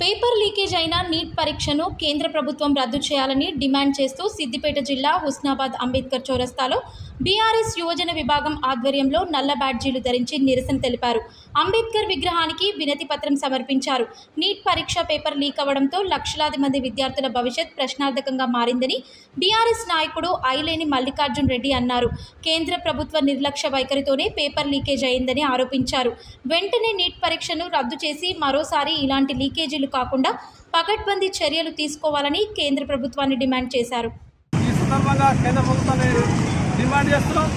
Paper leakage అయిన neat పరీక్షను కేంద్ర ప్రభుత్వం రద్దు చేయాలని డిమాండ్ చేస్తూ సిద్దిపేట జిల్లా హుస్నాబాద్ అంబేద్కర్ చౌరస్తాలో బీఆర్ఎస్ యువజన విభాగం ఆధ్వర్యంలో నల్ల బ్యాడ్జీలు ధరించి నిరసన తెలిపారు. అంబేద్కర్ విగ్రహానికి వినతి పత్రం సమర్పించారు. నీట్ పరీక్ష పేపర్ లీక్ అవ్వడంతో లక్షలాది మంది విద్యార్థుల భవిష్యత్ ప్రశ్నార్థకంగా మారిందని బీఆర్ఎస్ నాయకుడు ఐలేని మల్లికార్జున్ రెడ్డి అన్నారు. కేంద్ర ప్రభుత్వ నిర్లక్ష్య వైఖరితోనే పేపర్ లీకేజ్ అయిందని ఆరోపించారు. వెంటనే నీట్ పరీక్షను రద్దు చేసి మరోసారి ఇలాంటి లీకేజీలు కాకుండా పకడ్బందీ చర్యలు తీసుకోవాలని కేంద్ర ప్రభుత్వాన్ని డిమాండ్ చేశారు. ఈ సందర్భంగా కేంద్ర ప్రభుత్వాన్ని డిమాండ్ చేస్తున్నాం.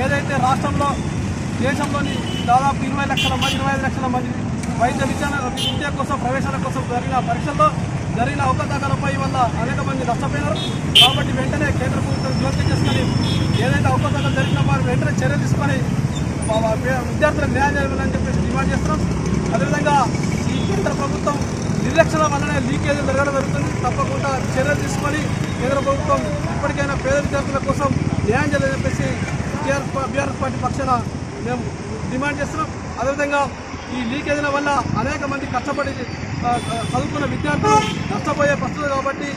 ఏదైతే రాష్ట్రంలో దేశంలోని దాదాపు 20 లక్షల మంది 25 లక్షల మంది వైద్య విద్య కోసం ప్రవేశాల కోసం జరిగిన పరీక్షల్లో జరిగిన అవకతవకలపై వల్ల అనేక మంది నష్టపోయినారు. కాబట్టి వెంటనే కేంద్ర ప్రభుత్వం జోక్యం చేసుకొని ఏదైతే అవకతవకలు జరిగిన వారు వెంటనే చర్యలు తీసుకొని విద్యార్థులకు న్యాయం చేయాలని చెప్పేసి డిమాండ్ చేస్తున్నాం. అదేవిధంగా ఈ కేంద్ర ప్రభుత్వం నిర్లక్ష్యం వల్లనే లీకేజీలు జరగడం జరుగుతుంది. తప్పకుండా చర్యలు తీసుకొని కేంద్ర ప్రభుత్వం ఇప్పటికైనా పేద విద్యార్థుల కోసం న్యాయం చేయాలని చెప్పేసి బీఆర్ఎస్ పార్టీ పక్షాన మేము డిమాండ్ చేస్తున్నాం. అదేవిధంగా ఈ లీకేజీల వల్ల అనేక మంది కష్టపడి చదువుకున్న విద్యార్థులు నష్టపోయే పరిస్థితులు కాబట్టి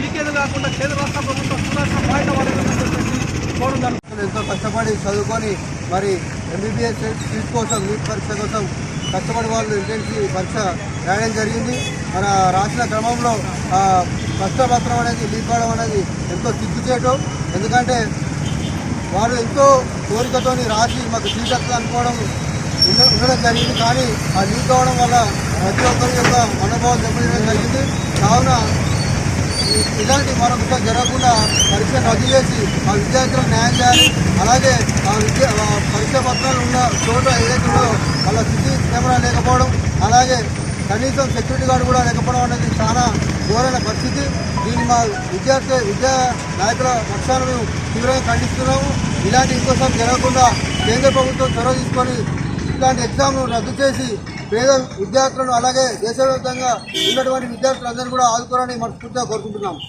లీకేజీ కాకుండా కేంద్ర రాష్ట్ర ప్రభుత్వం చూడాల్సిన బాధ్యత వాళ్ళని చెప్పేసి కోరడం జరుగుతుంది. ఎంతో కష్టపడి చదువుకొని మరి ఎంబీబీఎస్ సీట్ కోసం నీట్ పరీక్ష కోసం కష్టపడి వాళ్ళు ఇంటెన్సీ పరీక్ష రాయడం జరిగింది. మన రాసిన క్రమంలో ప్రశ్నపత్రం అనేది లీక్ అవడం అనేది ఎంతో సిగ్గుచేయటం. ఎందుకంటే వారు ఎంతో కోరికతోని రాసి మాకు సీట్ వస్తుంది అనుకోవడం ఉండడం జరిగింది. కానీ ఆ లీక్ అవ్వడం వల్ల ప్రతి ఒక్కరి యొక్క మనోభావం దెబ్బతినడం జరిగింది. కావున ఇలాంటి మరొకసారి జరగకుండా పరీక్ష రద్దు చేసి ఆ విద్యార్థులకు న్యాయం చేయాలి. అలాగే ఆ పరీక్ష పత్రాలు ఉన్న చోట ఏదైతే ఉందో వాళ్ళ సిసి కెమెరా లేకపోవడం, అలాగే కనీసం సెక్యూరిటీ గార్డు కూడా లేకపోవడం అనేది చాలా ఘోరమైన పరిస్థితి. దీన్ని మా విద్యా నాయకుల పక్షాన మేము తీవ్రంగా ఖండిస్తున్నాము. ఇలాంటి ఇంకోసారి జరగకుండా కేంద్ర ప్రభుత్వం చొరవ తీసుకొని ఇలాంటి ఎగ్జామ్ను రద్దు చేసి పేద విద్యార్థులను అలాగే దేశవ్యాప్తంగా ఉన్నటువంటి విద్యార్థులందరినీ కూడా ఆదుకోవాలని మనస్ఫూర్తిగా కోరుకుంటున్నాము.